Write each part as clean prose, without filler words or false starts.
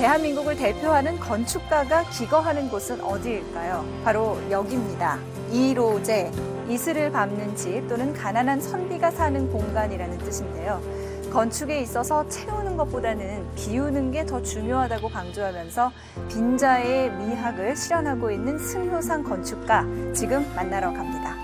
대한민국을 대표하는 건축가가 기거하는 곳은 어디일까요? 바로 여기입니다. 이로제, 이슬을 밟는 집 또는 가난한 선비가 사는 공간이라는 뜻인데요. 건축에 있어서 채우는 것보다는 비우는 게 더 중요하다고 강조하면서 빈자의 미학을 실현하고 있는 승효상 건축가, 지금 만나러 갑니다.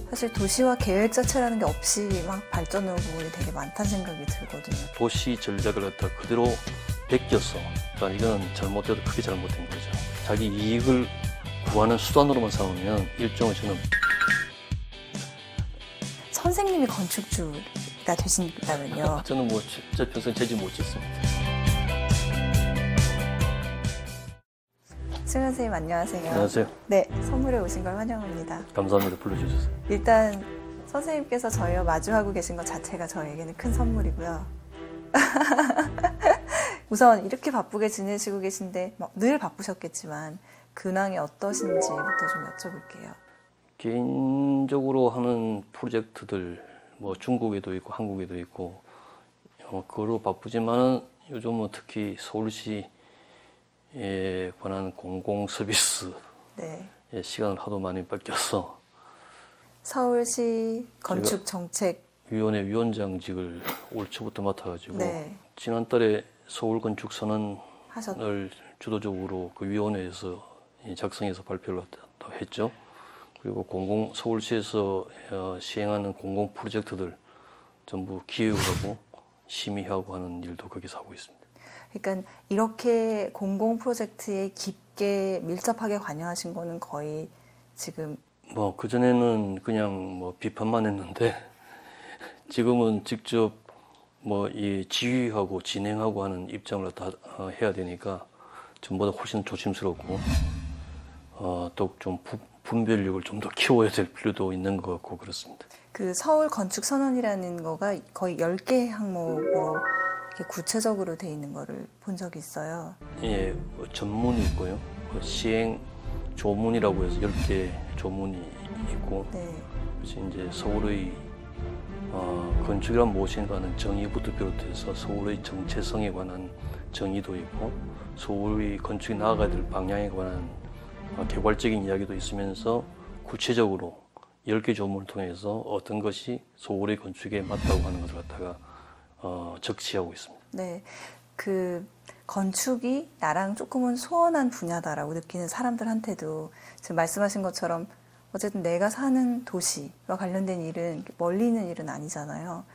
사실 도시화 계획 자체라는 게 없이 막 발전하는 부분이 되게 많다는 생각이 들거든요. 도시 전략을 갖다 그대로 베꼈어. 그러니까 이건 잘못돼도 크게 잘못된 거죠. 자기 이익을 구하는 수단으로만 삼으면 일종의 저는 선생님이 건축주가 되신다면요? 저는 뭐 진짜 평생 재직 못 짓습니다. 승현 선생님 안녕하세요. 안녕하세요. 네, 선물에 오신 걸 환영합니다. 감사합니다. 불러주셔서. 일단 선생님께서 저희와 마주하고 계신 것 자체가 저에게는 큰 선물이고요. 우선 이렇게 바쁘게 지내시고 계신데 늘 바쁘셨겠지만 근황이 어떠신지부터 좀 여쭤볼게요. 개인적으로 하는 프로젝트들 뭐 중국에도 있고 한국에도 있고 그거로 바쁘지만은 요즘은 특히 서울시에 관한 공공 서비스 네. 시간을 하도 많이 뺏겨서 서울시 건축정책위원회 위원장직을 올 초부터 맡아가지고 네. 지난달에 서울 건축 선언을 하셨... 주도적으로 그 위원회에서 작성해서 발표를 했죠. 그리고 서울시에서 시행하는 공공 프로젝트들 전부 기획을 하고 심의하고 하는 일도 거기서 하고 있습니다. 그러니까 이렇게 공공 프로젝트에 깊게 밀접하게 관여하신 거는 거의 지금 뭐 그전에는 그냥 뭐 비판만 했는데 지금은 직접 뭐 이 지휘하고 진행하고 하는 입장을 다 해야 되니까 전보다 훨씬 조심스럽고 또 좀 분별력을 좀 더 키워야 될 필요도 있는 것 같고 그렇습니다. 그 서울 건축 선언이라는 거가 거의 10개 항목으로 이렇게 구체적으로 돼 있는 거를 본 적이 있어요. 예, 전문이 있고요. 시행 조문이라고 해서 10개 조문이 있고, 네. 그래서 이제 서울의 건축이란 무엇인가 하는 정의부터 비롯해서 서울의 정체성에 관한 정의도 있고, 서울의 건축이 나아가야 될 방향에 관한 개괄적인 이야기도 있으면서 구체적으로 10개 조문을 통해서 어떤 것이 서울의 건축에 맞다고 하는 것을 갖다가 적시하고 있습니다. 네, 그 건축이 나랑 조금은 소원한 분야다라고 느끼는 사람들한테도 지금 말씀하신 것처럼 어쨌든 내가 사는 도시와 관련된 일은 멀리 있는 일은 아니잖아요.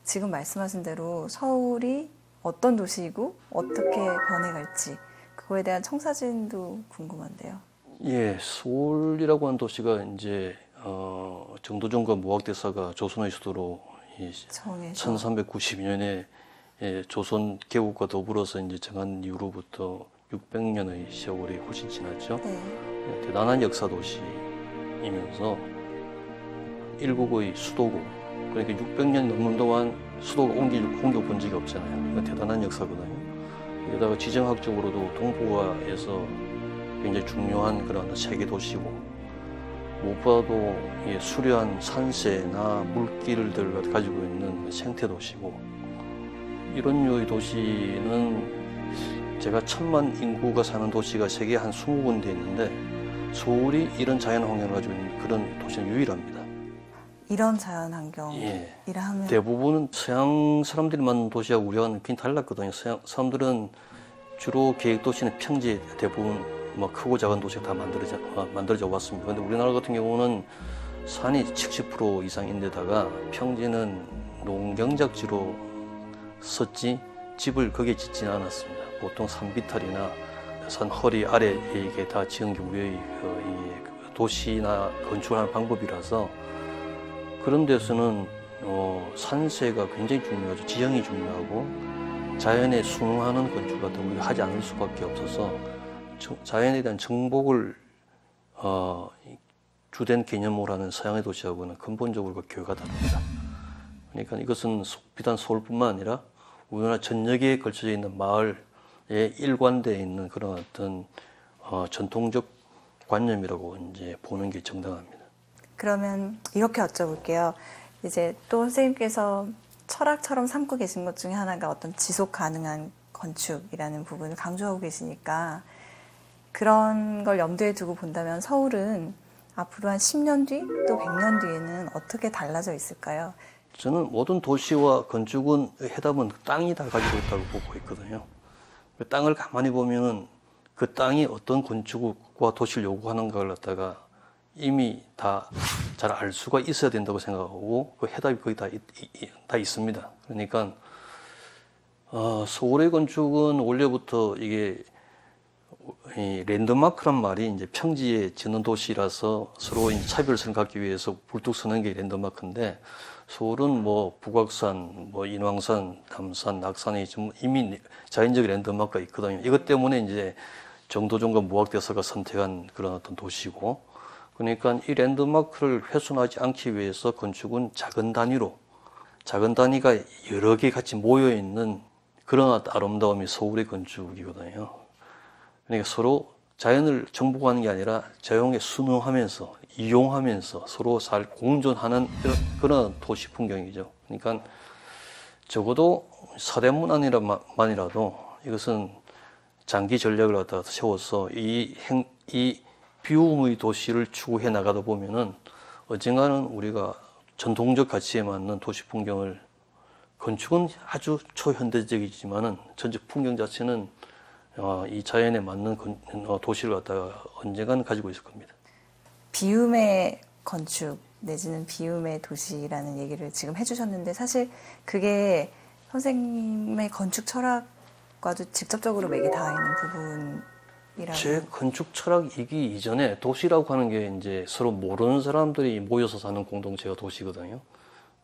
지금 말씀하신 대로 서울이 어떤 도시이고 어떻게 변해갈지 그거에 대한 청사진도 궁금한데요. 예, 서울이라고 하는 도시가 이제 정도전과 무학대사가 조선의 수도로 1392년에 조선 개국과 더불어서 이제 정한 이후로부터 600년의 세월이 훨씬 지났죠. 네. 대단한 역사 도시이면서 일국의 수도고, 그러니까 600년 넘는 동안 수도가 옮겨본 적이 없잖아요. 그러니까 대단한 역사거든요. 게다가 지정학적으로도 동북아에서 굉장히 중요한 그런 세계 도시고, 무엇보다도 수려한 산세나 물길들 가지고 있는 생태 도시고, 이런 류의 도시는 제가 1000만 인구가 사는 도시가 세계에 한 20군데 있는데 서울이 이런 자연 환경을 가지고 있는 그런 도시는 유일합니다. 이런 자연 환경이라 예. 하면 대부분은 서양 사람들이 만든 도시하고 우리와는 굉장히 달랐거든요. 서양 사람들은 주로 계획 도시는 평지에 대부분 뭐 크고 작은 도시가 다 만들어져 왔습니다. 그런데 우리나라 같은 경우는 산이 70% 이상인데다가 평지는 농경작지로 썼지 집을 거기에 짓지는 않았습니다. 보통 산비탈이나 산 허리 아래에 이게 다 지은 게 우리의 도시나 건축하는 방법이라서, 그런 데서는 산세가 굉장히 중요하죠. 지형이 중요하고 자연에 순응하는 건축 같은 걸 하지 않을 수밖에 없어서 자연에 대한 정복을 주된 개념으로 하는 서양의 도시하고는 근본적으로 그 교회가 다릅니다. 그러니까 이것은 비단 서울뿐만 아니라 우리나라 전역에 걸쳐져 있는 마을에 일관되어 있는 그런 어떤 전통적 관념이라고 이제 보는 게 정당합니다. 그러면 이렇게 여쭤볼게요. 이제 또 선생님께서 철학처럼 삼고 계신 것 중에 하나가 어떤 지속 가능한 건축이라는 부분을 강조하고 계시니까 그런 걸 염두에 두고 본다면 서울은 앞으로 한 10년 뒤 또 100년 뒤에는 어떻게 달라져 있을까요? 저는 모든 도시와 건축은 해답은 땅이 다 가지고 있다고 보고 있거든요. 그 땅을 가만히 보면은 그 땅이 어떤 건축과 도시를 요구하는가를 갖다가 이미 다 잘 알 수가 있어야 된다고 생각하고 그 해답이 거의 다 있습니다. 그러니까 서울의 건축은 원래부터 이게 이 랜드마크란 말이 이제 평지에 짓는 도시라서 서로 이제 차별성을 갖기 위해서 불뚝 서는 게 랜드마크인데 서울은 뭐 북악산, 뭐 인왕산, 남산, 낙산이 좀 이미 자연적 랜드마크가 있거든요. 이것 때문에 이제 정도전과 무학대서가 선택한 그런 어떤 도시고, 그러니까 이 랜드마크를 훼손하지 않기 위해서 건축은 작은 단위가 여러 개 같이 모여 있는 그런 아름다움이 서울의 건축이거든요. 그러니까 서로 자연을 정복하는 게 아니라 자연에 순응하면서 이용하면서 서로 잘 공존하는 그런 도시 풍경이죠. 그러니까 적어도 서대문안이라도 이것은 장기 전략을 갖다가 세워서 이 비움의 도시를 추구해 나가다 보면은 언젠가는 우리가 전통적 가치에 맞는 도시 풍경을, 건축은 아주 초현대적이지만은 전체 풍경 자체는 이 자연에 맞는 도시를 갖다가 언젠가는 가지고 있을 겁니다. 비움의 건축 내지는 비움의 도시라는 얘기를 지금 해주셨는데 사실 그게 선생님의 건축 철학과도 직접적으로 맥이 닿아 있는 부분이라고. 제 건축 철학이기 이전에 도시라고 하는 게 이제 서로 모르는 사람들이 모여서 사는 공동체가 도시거든요.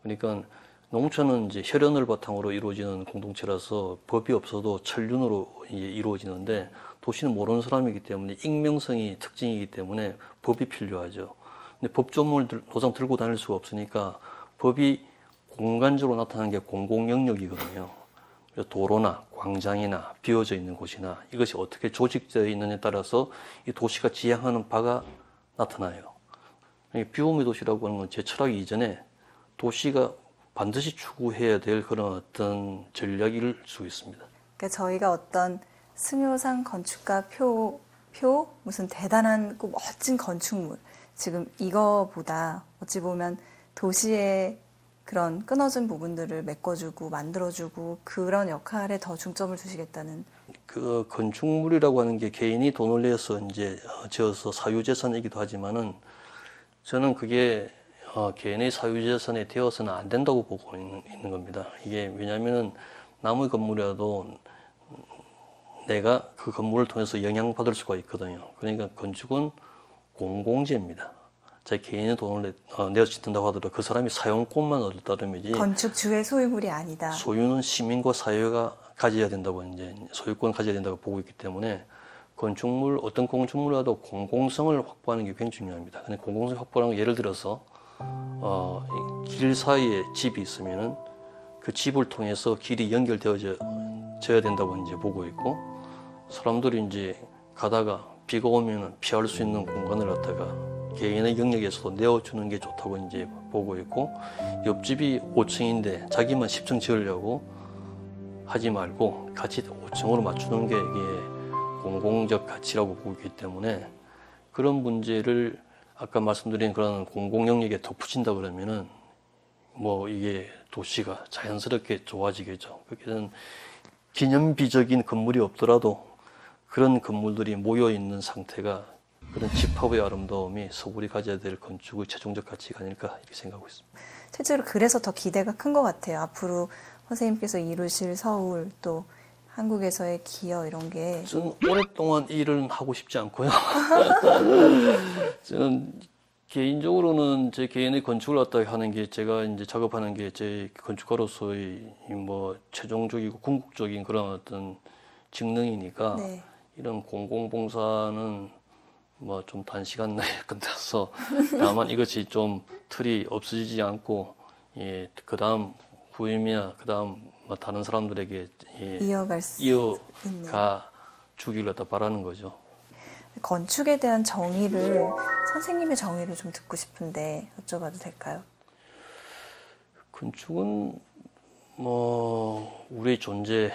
그러니까 농촌은 이제 혈연을 바탕으로 이루어지는 공동체라서 법이 없어도 천륜으로 이루어지는데 도시는 모르는 사람이기 때문에 익명성이 특징이기 때문에 법이 필요하죠. 근데 법조문을 도장 들고 다닐 수가 없으니까 법이 공간적으로 나타나는 게 공공영역이거든요. 그래서 도로나 광장이나 비어져 있는 곳이나 이것이 어떻게 조직되어 있느냐에 따라서 이 도시가 지향하는 바가 나타나요. 비움의 도시라고 하는 건 제 철학이 이전에 도시가 반드시 추구해야 될 그런 어떤 전략일 수 있습니다. 그러니까 저희가 어떤 승효상 건축가 표 무슨 대단한 꼭 멋진 건축물 지금 이거보다 어찌 보면 도시의 그런 끊어진 부분들을 메꿔주고 만들어주고 그런 역할에 더 중점을 두시겠다는. 그 건축물이라고 하는 게 개인이 돈을 내서 이제 지어서 사유재산이기도 하지만은 저는 그게 개인의 사유재산이 되어서는 안 된다고 보고 있는 겁니다. 이게 왜냐하면은 남의 건물이라도 내가 그 건물을 통해서 영향받을 수가 있거든요. 그러니까 건축은 공공재입니다. 제 개인의 돈을 내어 짓는다고 하더라도 그 사람이 사용권만 얻을 따름이지. 건축주의 소유물이 아니다. 소유는 시민과 사회가 가져야 된다고 이제 소유권을 가져야 된다고 보고 있기 때문에 건축물 어떤 건축물이라도 공공성을 확보하는 게 굉장히 중요합니다. 근데 공공성 확보라는 건 예를 들어서 길 사이에 집이 있으면은 그 집을 통해서 길이 연결되어져야 된다고 이제 보고 있고, 사람들이 이제 가다가 비가 오면은 피할 수 있는 공간을 갖다가 개인의 영역에서도 내어주는 게 좋다고 이제 보고 있고, 옆집이 5층인데 자기만 10층 지으려고 하지 말고 같이 5층으로 맞추는 게 이게 공공적 가치라고 보고 있기 때문에 그런 문제를 아까 말씀드린 그런 공공 영역에 덧붙인다 그러면은 뭐 이게 도시가 자연스럽게 좋아지겠죠. 그게는 기념비적인 건물이 없더라도 그런 건물들이 모여 있는 상태가 그런 집합의 아름다움이 서울이 가져야 될 건축의 최종적 가치가 아닐까 이렇게 생각하고 있습니다. 실제로 그래서 더 기대가 큰 것 같아요. 앞으로 선생님께서 이루실 서울 또 한국에서의 기여 이런 게. 저는 오랫동안 일은 하고 싶지 않고요. 저는 개인적으로는 제 개인의 건축을 갖다 하는 게 제가 이제 작업하는 게 제 건축가로서의 뭐 최종적이고 궁극적인 그런 어떤 직능이니까 네. 이런 공공봉사는 뭐 좀 단시간 내에 끝나서 다만 이것이 좀 틀이 없어지지 않고 예, 그다음 후임이나 그다음 뭐 다른 사람들에게 예, 이어갈 수 있는. 이어가 주길 갖다 바라는 거죠. 건축에 대한 정의를 선생님의 정의를 좀 듣고 싶은데 여쭤봐도 될까요? 건축은 뭐 우리의 존재라고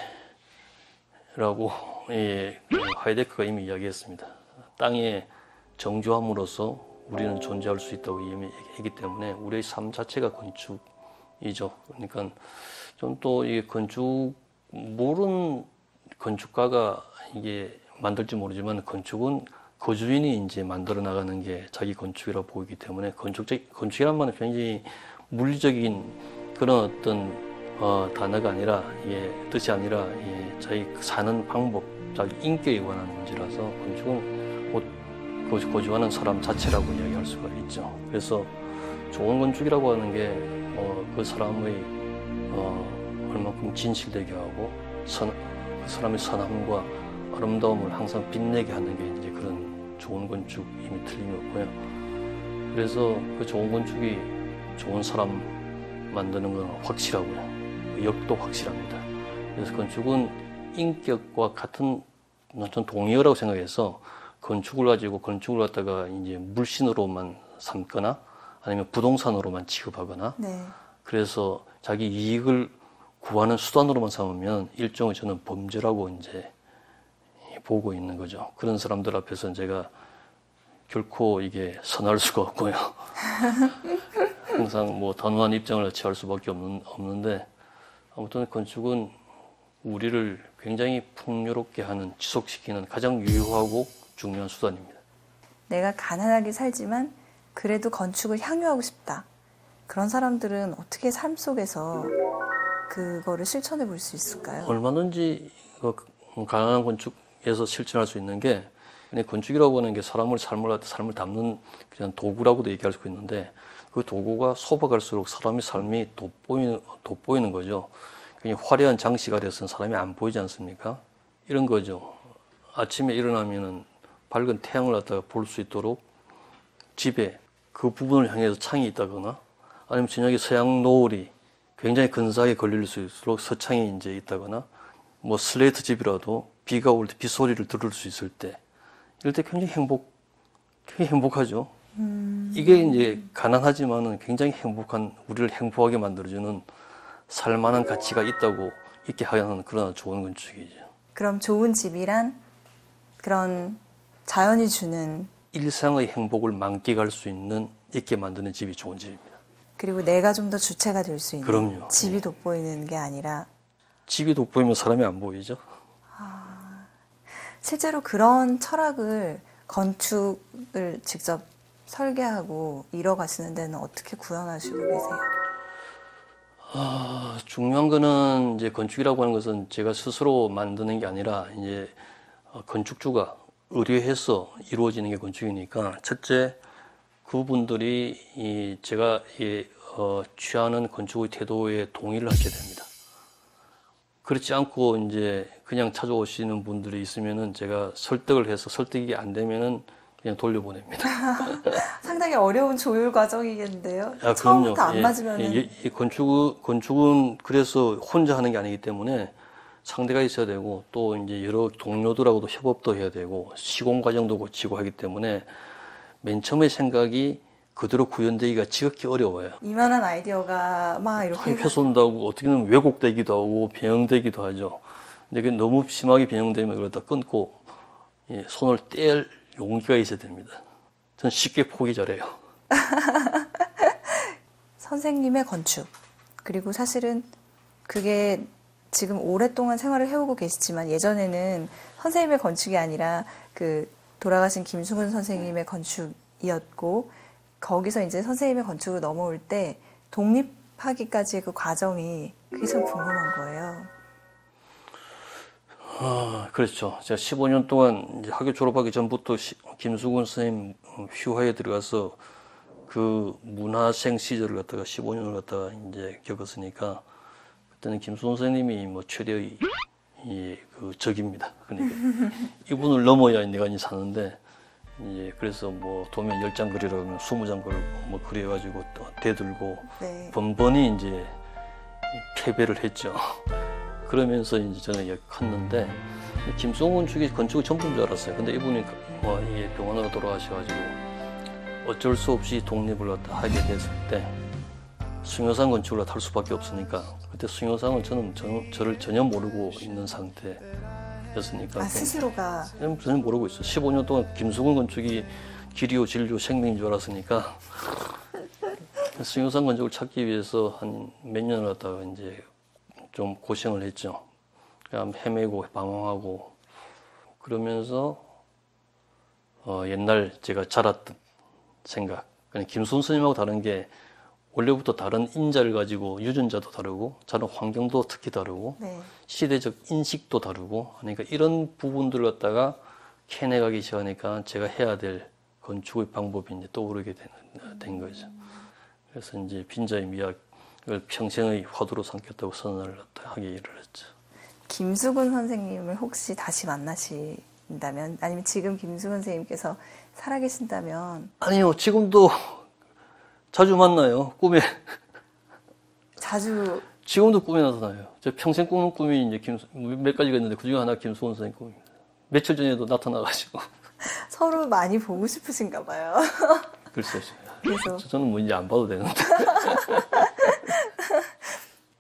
예, 하이데크가 이미 이야기했습니다. 땅의 정교함으로써 우리는 존재할 수 있다고 얘기했기 때문에 우리의 삶 자체가 건축이죠. 그러니까 좀 또 이 건축 모르는 건축가가 이게 만들지 모르지만 건축은 거주인이 이제 만들어 나가는 게 자기 건축이라고 보이기 때문에 건축이란 말은 굉장히 물리적인 그런 어떤 단어가 아니라 뜻이 아니라 자기 사는 방법, 자기 인격에 관한 문제라서 건축은 곧 거주하는 사람 자체라고 이야기할 수가 있죠. 그래서 좋은 건축이라고 하는 게 그 사람의 얼마큼 진실되게 하고 그 사람의 선함과 아름다움을 항상 빛내게 하는 게 이제 그런 좋은 건축임이 틀림이 없고요. 그래서 그 좋은 건축이 좋은 사람 만드는 건 확실하고요. 그 역도 확실합니다. 그래서 건축은 인격과 같은 전 동의어라고 생각해서 건축을 가지고 건축을 갖다가 이제 물신으로만 삼거나 아니면 부동산으로만 취급하거나 네. 그래서 자기 이익을 구하는 수단으로만 삼으면 일종의 저는 범죄라고 이제 보고 있는 거죠. 그런 사람들 앞에서는 제가 결코 이게 선할 수가 없고요. 항상 뭐 단호한 입장을 취할 수밖에 없는데 아무튼 건축은 우리를 굉장히 풍요롭게 하는 지속시키는 가장 유효하고 중요한 수단입니다. 내가 가난하게 살지만 그래도 건축을 향유하고 싶다. 그런 사람들은 어떻게 삶 속에서 그거를 실천해 볼 수 있을까요? 얼마든지 가난한 건축에서 실천할 수 있는 게 그냥 건축이라고 하는 게 삶을 담는 그냥 도구라고도 얘기할 수 있는데 그 도구가 좁아갈수록 사람의 삶이 돋보이는 거죠. 그냥 화려한 장식 아래서는 사람이 안 보이지 않습니까? 이런 거죠. 아침에 일어나면은 밝은 태양을 갖다가 볼 수 있도록 집에 그 부분을 향해서 창이 있다거나 아니면 저녁에 서양 노을이 굉장히 근사하게 걸릴 수 있도록 서창이 이제 있다거나 뭐 슬레이트 집이라도 비가 올 때 빗소리를 들을 수 있을 때 이럴 때 굉장히 행복하죠. 이게 이제 가난하지만은 굉장히 행복한 우리를 행복하게 만들어주는 살만한 가치가 있게 하는 그런 좋은 건축이죠. 그럼 좋은 집이란 그런 자연이 주는 일상의 행복을 만끽할 수 있게 만드는 집이 좋은 집입니다. 그리고 내가 좀 더 주체가 될 수 있는 그럼요. 집이 돋보이는 게 아니라 집이 돋보이면 사람이 안 보이죠. 실제로 그런 철학을 건축을 직접 설계하고 이뤄가시는 데는 어떻게 구현하시고 계세요? 중요한 거는 이제 건축이라고 하는 것은 제가 스스로 만드는 게 아니라 이제 건축주가 의뢰해서 이루어지는 게 건축이니까 첫째 그분들이 제가 취하는 건축의 태도에 동의를 하게 됩니다. 그렇지 않고 이제 그냥 찾아오시는 분들이 있으면은 제가 설득을 해서 설득이 안 되면은 그냥 돌려보냅니다. 상당히 어려운 조율 과정이겠는데요. 그럼요. 처음부터 안 맞으면은 건축은 그래서 혼자 하는 게 아니기 때문에 상대가 있어야 되고 또 이제 여러 동료들하고도 협업도 해야 되고 시공 과정도 거치고 하기 때문에 맨 처음에 생각이 그대로 구현되기가 지극히 어려워요. 이만한 아이디어가 막 이렇게 훼손되고 어떻게는 왜곡되기도 하고 변형되기도 하죠. 근데 그게 너무 심하게 변형되면 그러다 끊고 손을 뗄 용기가 있어야 됩니다. 저는 쉽게 포기 잘해요. 선생님의 건축 그리고 사실은 그게 지금 오랫동안 생활을 해오고 계시지만 예전에는 선생님의 건축이 아니라 그 돌아가신 김승훈 선생님의 건축이었고 거기서 이제 선생님의 건축으로 넘어올 때 독립하기까지의 그 과정이 그게 참 궁금한 거예요. 그렇죠. 제가 15년 동안 이제 학교 졸업하기 전부터 김수근 선생님 휴화에 들어가서 그 문화생 시절을 갖다가 15년을 갖다가 이제 겪었으니까 그때는 김수근 선생님이 뭐 최대의 그 적입니다. 그러니까 이분을 넘어야 내가 이제 사는데 이제 그래서 뭐 도면 10장 그리라면 20장 뭐 그려가지고 또 대들고 네. 번번이 이제 패배를 했죠. 그러면서 이제 저는 이게 컸는데 김수홍 건축이 전부인 줄 알았어요. 근데 이분이 뭐 이게 병원으로 돌아가셔가지고 어쩔 수 없이 독립을 갖다 하게 됐을 때 숭효상 건축을 할 수밖에 없으니까 그때 숭효상은 저를 전혀 모르고 있는 상태였으니까 스스로가 전혀 모르고 있어요. 15년 동안 김수근 건축이 길이요 진리요 생명인 줄 알았으니까 숭효상 건축을 찾기 위해서 한 몇 년을 갖다가 이제 좀 고생을 했죠. 그냥 헤매고 방황하고 그러면서 옛날 제가 자랐던 생각. 그냥 김수훈 스님하고 다른 게 원래부터 다른 인자를 가지고 유전자도 다르고 자란 환경도 특히 다르고 네. 시대적 시대적 인식도 다르고 그러니까 이런 부분들을 갖다가 캐내가기 시작하니까 제가 해야 될 건축의 방법이 이제 떠오르게 된 거죠. 그래서 이제 빈자의 미학을 평생의 화두로 삼겠다고 선언을 하게 일을 했죠. 김수근 선생님을 혹시 다시 만나신다면 아니면 지금 김수근 선생님께서 살아계신다면 아니요, 지금도 자주 만나요. 꿈에. 자주 지금도 꿈에 나타나요. 저 평생 꾸는 꿈이 이제 몇 가지가 있는데 그 중에 하나 김수원 선생님 꿈입니다. 며칠 전에도 나타나가지고. 서로 많이 보고 싶으신가 봐요. 글쎄요. 그래서 저는 뭐 이제 안 봐도 되는데.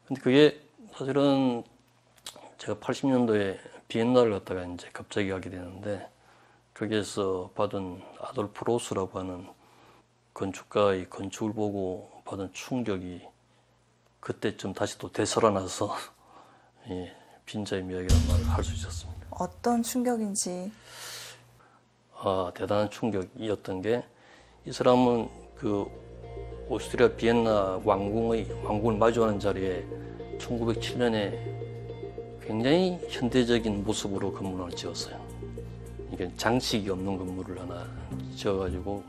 근데 그게 사실은 제가 80년도에 비엔나를 갔다가 이제 갑자기 가게 되는데 거기에서 받은 아돌프 로스라고 하는 건축가의 건축을 보고 받은 충격이 그때쯤 다시 또 되살아나서 예, 빈자의 미학이라는 말을 할 수 있었습니다. 어떤 충격인지. 대단한 충격이었던 게 이 사람은 그 오스트리아 비엔나 왕궁을 마주하는 자리에 1907년에 굉장히 현대적인 모습으로 건물을 하나 지었어요. 이게 장식이 없는 건물을 하나 지어가지고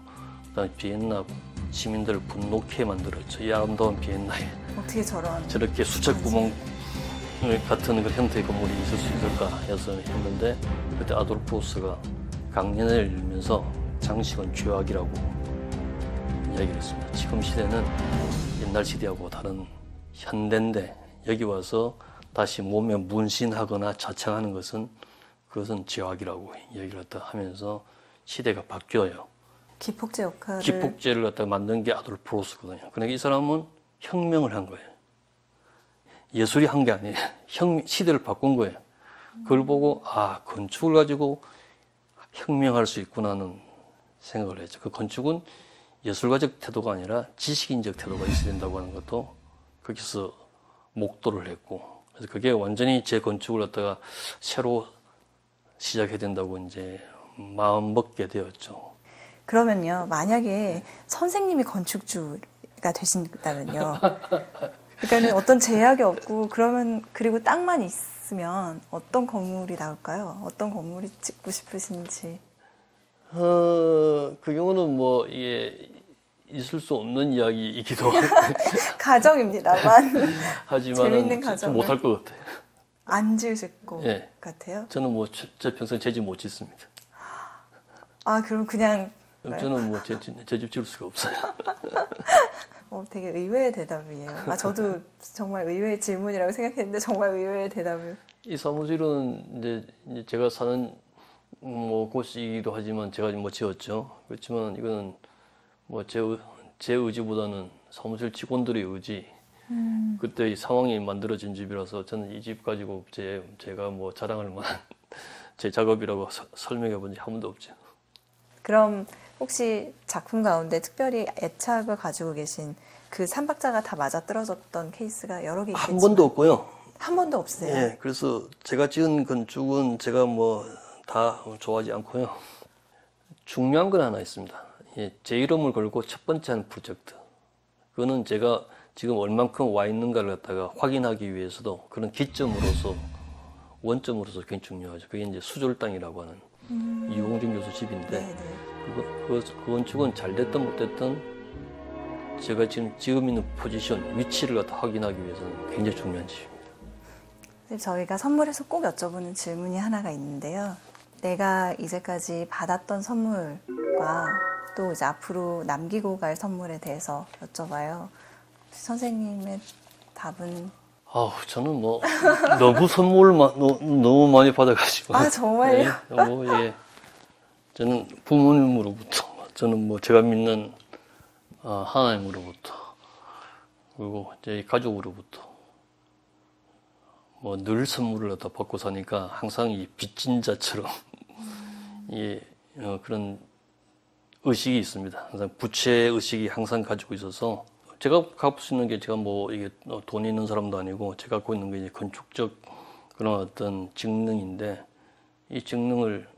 그다음에 비엔나 시민들을 분노케 만들었죠. 이 아름다운 비엔나에 어떻게 저렇게 수채 구멍 같은 그 형태의 건물이 있을 수 있을까 해서 했는데 그때 아돌프 로스가 강연을 열면서 장식은 죄악이라고 이야기를 했습니다. 지금 시대는 옛날 시대하고 다른 현대인데 여기 와서 다시 몸에 문신하거나 자청하는 그것은 죄악이라고 이야기를 갖다 하면서 시대가 바뀌어요. 기폭제 역할을. 기폭제를 갖다 만든 게 아돌프 로스거든요. 그러니까 이 사람은 혁명을 한 거예요. 예술이 한 게 아니에요. 시대를 바꾼 거예요. 그걸 보고 건축을 가지고 혁명할 수 있구나는 생각을 했죠. 그 건축은 예술가적 태도가 아니라 지식인적 태도가 있어야 된다고 하는 것도 거기서 목도를 했고 그래서 그게 완전히 제 건축을 갖다가 새로 시작해야 된다고 이제 마음 먹게 되었죠. 그러면요, 만약에 선생님이 건축주가 되신다면요. 그러니까는 어떤 제약이 없고 그리고 땅만 있으면 어떤 건물이 나올까요? 어떤 건물이 짓고 싶으신지. 그 경우는 뭐 이게 있을 수 없는 이야기이기도 가정입니다만. 하지만 재밌는 가정. 못할 것 같아요. 안 지으실 것 예. 같아요? 저는 뭐 저 평생 제 집 못 짓습니다. 그럼 그냥. 저는 뭐 제 집 지을 수가 없어요. 되게 의외의 대답이에요. 저도 정말 의외의 질문이라고 생각했는데 정말 의외의 대답을. 이 사무실은 이제 제가 사는 뭐 곳이기도 하지만 제가 뭐 지었죠. 그렇지만 이거는 뭐 제 의지보다는 사무실 직원들의 의지. 그때 이 상황이 만들어진 집이라서 저는 이 집 가지고 제가 뭐 자랑할 만한 제 작업이라고 설명해 본 적 한 번도 없죠. 그럼 혹시 작품 가운데 특별히 애착을 가지고 계신 그 삼박자가 다 맞아떨어졌던 케이스가 여러 개 있겠지만 한 번도 없고요. 한 번도 없어요? 예, 그래서 제가 지은 건축은 제가 뭐 다 좋아하지 않고요. 중요한 건 하나 있습니다. 예, 제 이름을 걸고 첫 번째 한 프로젝트. 그거는 제가 지금 얼만큼 와 있는가를 갖다가 확인하기 위해서도 그런 기점으로서 원점으로서 굉장히 중요하죠. 그게 이제 수졸당이라고 하는 이용준 교수 집인데 그 건축은 잘 됐든 못 됐든 제가 지금 있는 포지션, 위치를 갖다 확인하기 위해서는 굉장히 중요한 집입니다. 저희가 선물에서 꼭 여쭤보는 질문이 하나가 있는데요. 내가 이제까지 받았던 선물 선물과 또 이제 앞으로 남기고 갈 선물에 대해서 여쭤봐요. 선생님의 답은? 저는 뭐 너무 선물만 너무 많이 받아가지고. 아, 정말요? 예. 저는 부모님으로부터, 저는 뭐 제가 믿는 하나님으로부터, 그리고 제 가족으로부터 뭐 늘 선물을 갖다 받고 사니까 항상 이 빚진 자처럼 그런 의식이 있습니다. 항상 부채 의식이 항상 가지고 있어서 제가 갖고 수 있는 게 제가 뭐 이게 돈이 있는 사람도 아니고 제가 갖고 있는 게 이제 건축적 그런 어떤 직능인데 이 직능을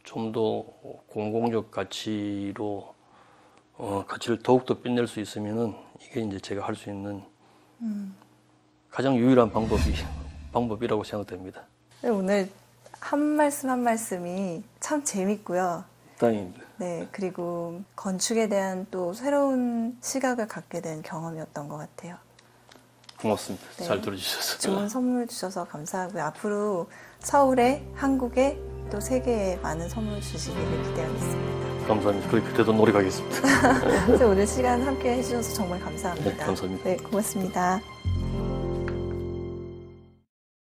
좀 더 공공적 가치로 가치를 더욱더 빛낼 수 있으면은 이게 이제 제가 할 수 있는 가장 유일한 방법이라고 생각됩니다. 오늘 한 말씀 한 말씀이 참 재밌고요. 다행입니다. 네, 그리고 건축에 대한 또 새로운 시각을 갖게 된 경험이었던 것 같아요. 고맙습니다. 네. 잘 들어주셔서. 좋은 선물 주셔서 감사하고요. 앞으로 서울에, 한국에 또 세계에 많은 선물 주시기를 기대하겠습니다. 감사합니다. 그렇게도 노력하겠습니다. 오늘 시간 함께 해주셔서 정말 감사합니다. 네, 감사합니다. 네, 고맙습니다.